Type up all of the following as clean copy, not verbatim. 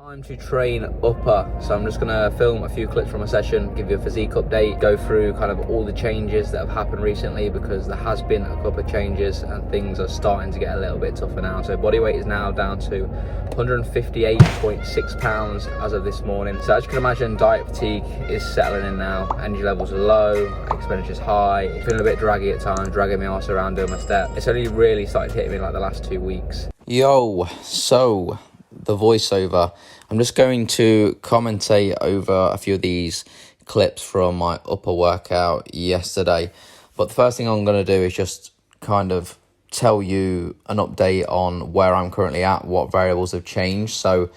Time to train upper, so I'm just gonna film a few clips from a session, give you a physique update, go through kind of all the changes that have happened recently, because there has been a couple of changes and things are starting to get a little bit tougher now. So body weight is now down to 158.6 pounds as of this morning. So as you can imagine, diet fatigue is settling in now. Energy levels are low, expenditure's high, feeling a bit draggy at times, dragging my arse around doing my step. It's only really started hitting me like the last 2 weeks. Yo, so the voiceover. I'm just going to commentate over a few of these clips from my upper workout yesterday. But the first thing I'm going to do is just kind of tell you an update on where I'm currently at, what variables have changed. So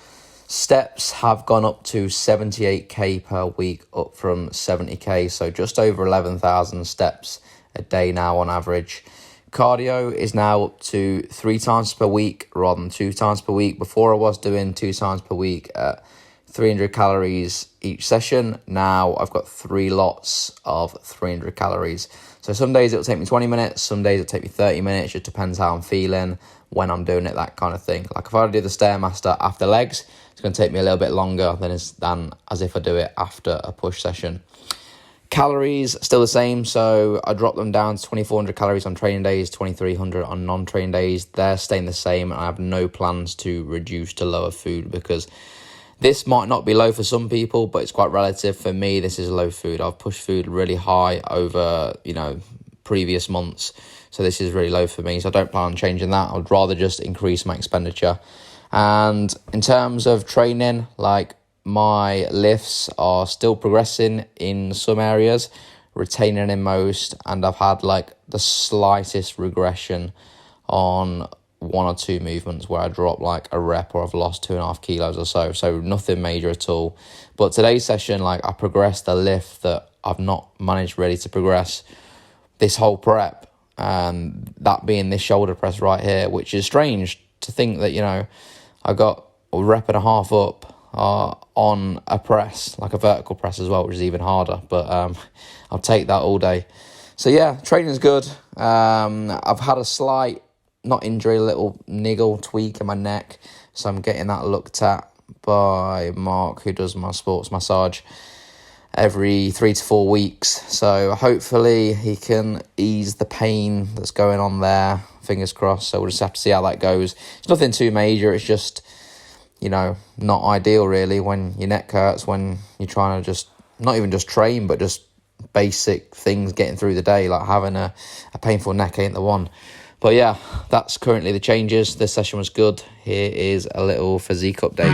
steps have gone up to 78k per week, up from 70k. So just over 11,000 steps a day now on average. Cardio is now up to 3 times per week rather than 2 times per week. Before I was doing 2 times per week at 300 calories each session. Now I've got 3 lots of 300 calories. So some days it'll take me 20 minutes, some days it'll take me 30 minutes. Just depends how I'm feeling, when I'm doing it, that kind of thing. Like if I do the Stairmaster after legs, it's going to take me a little bit longer than as if I do it after a push session. Calories, still the same, so I drop them down to 2,400 calories on training days, 2,300 on non-training days. They're staying the same, and I have no plans to reduce to lower food, because this might not be low for some people, but it's quite relative. For me, this is low food. I've pushed food really high over, previous months, so this is really low for me, so I don't plan on changing that. I'd rather just increase my expenditure. And in terms of training, my lifts are still progressing in some areas, retaining in most, and I've had the slightest regression on 1 or 2 movements where I drop a rep or I've lost 2.5 kilos or so nothing major at all. But today's session, I progressed a lift that I've not managed really to progress this whole prep, and that being this shoulder press right here, which is strange to think that, I got a rep and a half up on a press, a vertical press as well, which is even harder, but I'll take that all day. So yeah, training's good. I've had a slight, not injury, a little niggle tweak in my neck, so I'm getting that looked at by Mark, who does my sports massage every 3 to 4 weeks, so hopefully he can ease the pain that's going on there, fingers crossed. So we'll just have to see how that goes. It's nothing too major, it's just not ideal really when your neck hurts, when you're trying to just, not even just train, but just basic things getting through the day, like having a painful neck ain't the one. But yeah, that's currently the changes. This session was good. Here is a little physique update.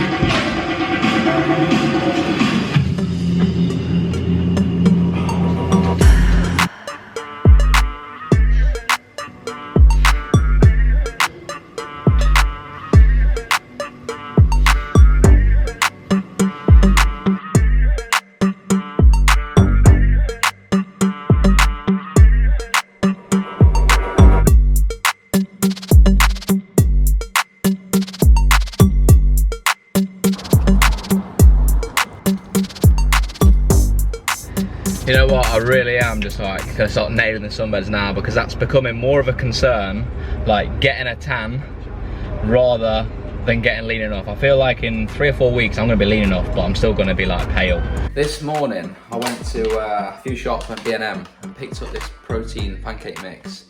You know what, I really am just gonna start nailing the sunbeds now, because that's becoming more of a concern, getting a tan rather than getting lean enough. I feel like in 3 or 4 weeks I'm gonna be lean enough, but I'm still gonna be pale. This morning I went to a few shops at B&M and picked up this protein pancake mix,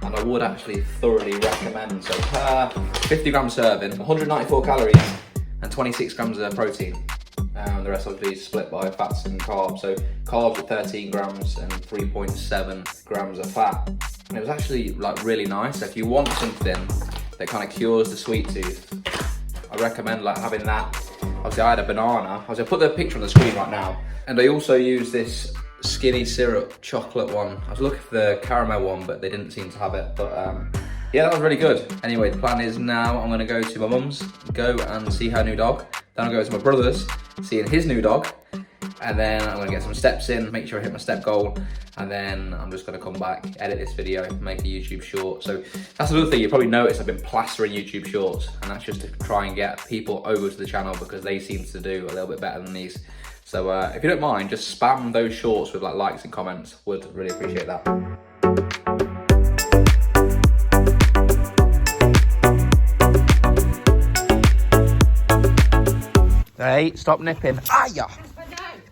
and I would actually thoroughly recommend. So per 50 gram serving, 194 calories and 26 grams of protein. The rest obviously is split by fats and carbs. So carbs at 13 grams and 3.7 grams of fat. And it was actually really nice. So if you want something that kind of cures the sweet tooth, I recommend having that. Obviously I had a banana. I'll put the picture on the screen right now. And I also use this skinny syrup chocolate one. I was looking for the caramel one, but they didn't seem to have it. But yeah, that was really good. Anyway, the plan is now I'm gonna go to my mum's, go and see her new dog. Then I'll go to my brother's, seeing his new dog. And then I'm gonna get some steps in, make sure I hit my step goal. And then I'm just gonna come back, edit this video, make a YouTube short. So that's another thing, you probably noticed I've been plastering YouTube shorts, and that's just to try and get people over to the channel, because they seem to do a little bit better than these. So if you don't mind, just spam those shorts with likes and comments. Would really appreciate that. Hey, stop nipping. Ah, yeah.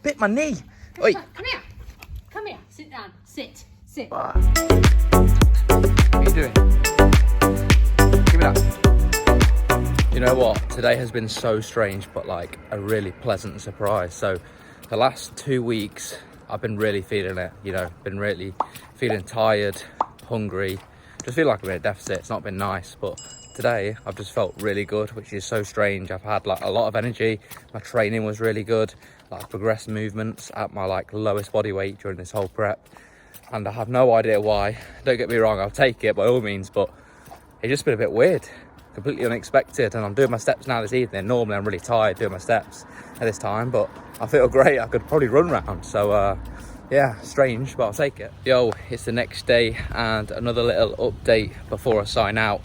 Bit my knee. Oi. Come here. Come here. Sit down. Sit. Sit. What are you doing? Give me that. You know what? Today has been so strange, but like a really pleasant surprise. So the last 2 weeks, I've been really feeling it, you know, been really feeling tired, hungry, just feel like I'm in a deficit. It's not been nice, but today I've just felt really good, which is so strange. I've had like a lot of energy. My training was really good. Like, I've progressed movements at my like lowest body weight during this whole prep, and I have no idea why. Don't get me wrong, I'll take it by all means, but it's just been a bit weird, completely unexpected. And I'm doing my steps now this evening. Normally I'm really tired doing my steps at this time, but I feel great. I could probably run round. So yeah, strange, but I'll take it. Yo, it's the next day and another little update before I sign out.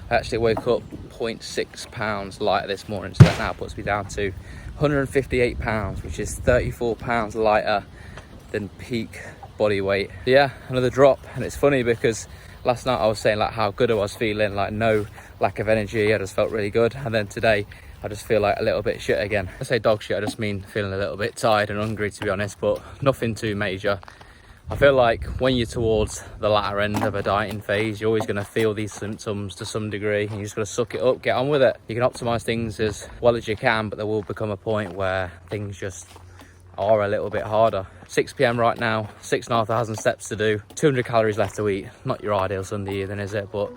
I actually woke up 0.6 pounds lighter this morning, so that now puts me down to 158 pounds, which is 34 pounds lighter than peak body weight. Yeah, another drop. And it's funny because last night I was saying like how good I was feeling, like no lack of energy. I just felt really good. And then today I just feel like a little bit shit again. I say dog shit, I just mean feeling a little bit tired and hungry, to be honest, but nothing too major. I feel like when you're towards the latter end of a dieting phase, you're always going to feel these symptoms to some degree, and you just got to suck it up, get on with it. You can optimize things as well as you can, but there will become a point where things just are a little bit harder. 6 p.m. right now, 6,500 steps to do, 200 calories left to eat. Not your ideal Sunday evening, is it? But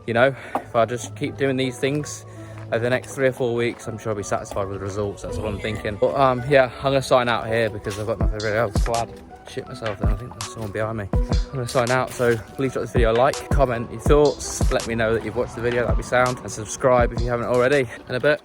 you know, if I just keep doing these things over the next 3 or 4 weeks, I'm sure I'll be satisfied with the results. That's what I'm thinking. But yeah, I'm gonna sign out here because I've got nothing really else. Glad shit myself then. I think there's someone behind me. I'm gonna sign out, so please drop this video a like, comment your thoughts, let me know that you've watched the video, that'd be sound, and subscribe if you haven't already. In a bit.